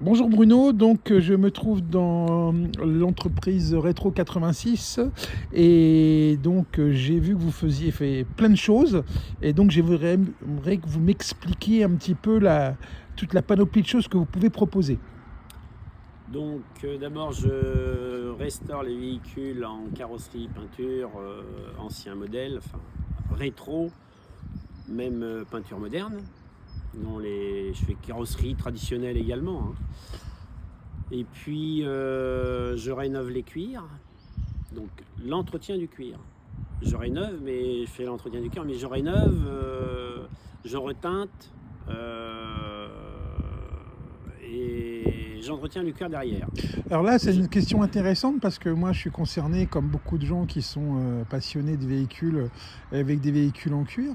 Bonjour Bruno, donc je me trouve dans l'entreprise Rétro 86 et donc j'ai vu que vous faisiez fait plein de choses et donc j'aimerais que vous m'expliquiez un petit peu toute la panoplie de choses que vous pouvez proposer. Donc d'abord je restaure les véhicules en carrosserie, peinture, ancien modèle, enfin rétro, même peinture moderne. Je fais carrosserie traditionnelle également, hein. Et puis je rénove les cuirs, donc l'entretien du cuir. Je rénove, mais je fais l'entretien du cuir, mais je rénove, je reteinte et j'entretiens le cuir derrière. Alors là c'est Je- une question intéressante parce que moi je suis concerné comme beaucoup de gens qui sont passionnés de véhicules avec des véhicules en cuir.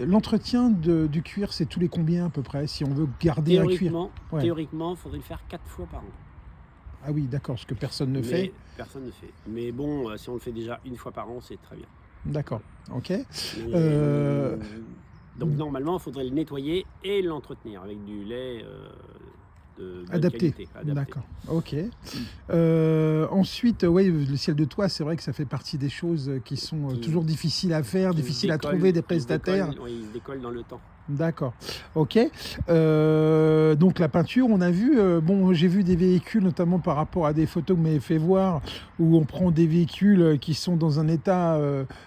L'entretien du cuir c'est tous les combien à peu près si on veut garder un cuir? Ouais. Théoriquement, il faudrait le faire 4 fois par an. Ah oui d'accord, ce que personne ne fait. Mais personne ne fait. Mais bon, si on le fait déjà une fois par an, c'est très bien. D'accord, ok. Mais, Euh, donc normalement, il faudrait le nettoyer et l'entretenir avec du lait de bonne Adapté, qualité, adapté. d'accord, ok. Ensuite, oui, le ciel de toit, c'est vrai que ça fait partie des choses qui sont Qui, toujours difficiles à faire, qui se difficiles à décolle, trouver des prestataires. oui, il se décolle dans le temps. D'accord, ok. Donc la peinture, on a vu, bon, j'ai vu des véhicules, notamment par rapport à des photos que vous m'avez fait voir, où on prend des véhicules qui sont dans un état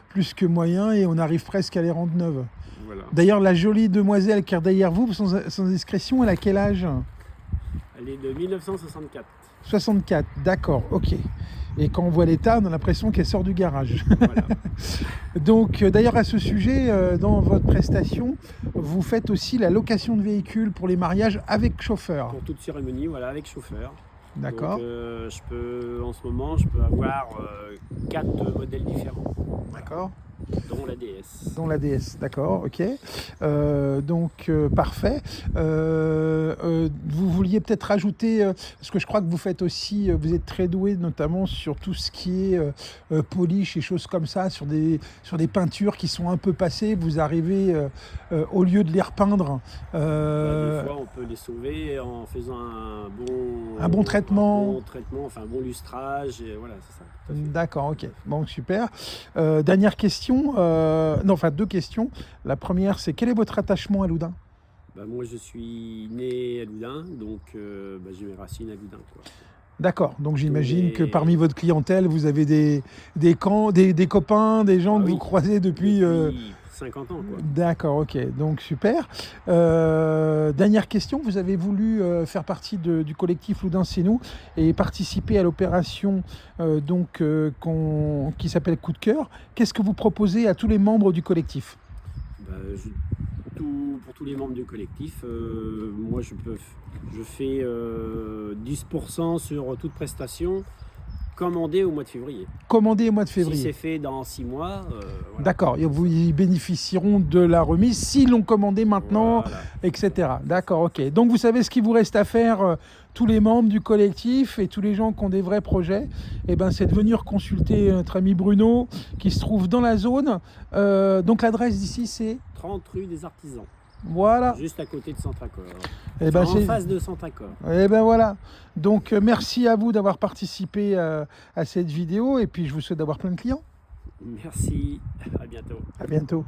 plus que moyen et on arrive presque à les rendre neuves. Voilà. D'ailleurs, la jolie demoiselle qui est derrière vous, sans discrétion, elle a quel âge? Elle est de 1964. 64, d'accord, ok. Et quand on voit l'état, on a l'impression qu'elle sort du garage. Voilà. Donc, d'ailleurs, à ce sujet, dans votre prestation, vous faites aussi la location de véhicules pour les mariages avec chauffeur. Pour toute cérémonie, voilà, avec chauffeur. D'accord, Donc en ce moment, je peux avoir 4 modèles différents, voilà, d'accord. dont la DS. Dont la DS, d'accord, ok. Parfait. Vous vouliez peut-être rajouter, parce que je crois que vous faites aussi, vous êtes très doué notamment sur tout ce qui est polish et choses comme ça, sur des peintures qui sont un peu passées, vous arrivez, au lieu de les repeindre, Des fois, on peut les sauver en faisant un bon traitement. enfin un bon lustrage, et voilà, c'est ça, tout à fait. D'accord, ok. Bon, super. Dernière question, non, enfin deux questions. La première, c'est quel est votre attachement à Loudun? Moi, je suis né à Loudun, donc j'ai mes racines à Loudun, quoi. D'accord, donc Tous j'imagine que parmi mes... votre clientèle, vous avez des copains, des gens Ah que vous oui, croisez depuis... depuis 50 ans, quoi. D'accord, ok, donc super. Dernière question, vous avez voulu faire partie du collectif Loudun C'est nous et participer à l'opération qui s'appelle Coup de cœur. Qu'est-ce que vous proposez à tous les membres du collectif? Bah, je- pour tous les membres du collectif, moi je fais 10% sur toute prestation commandée au mois de février. Commandé au mois de Si février. c'est fait dans 6 mois, voilà. D'accord, et vous y bénéficieront de la remise s'ils l'ont commandé maintenant, Voilà. etc. D'accord, ok. Donc vous savez ce qu'il vous reste à faire, tous les membres du collectif et tous les gens qui ont des vrais projets, eh ben, c'est de venir consulter notre ami Bruno qui se trouve dans la zone. Donc l'adresse d'ici c'est... 30 rue des Artisans, Voilà. juste à côté de Centracor. Eh ben, Enfin, en face de Centracor. Eh ben voilà. Donc merci à vous d'avoir participé à cette vidéo et puis je vous souhaite d'avoir plein de clients. Merci, à bientôt. À bientôt.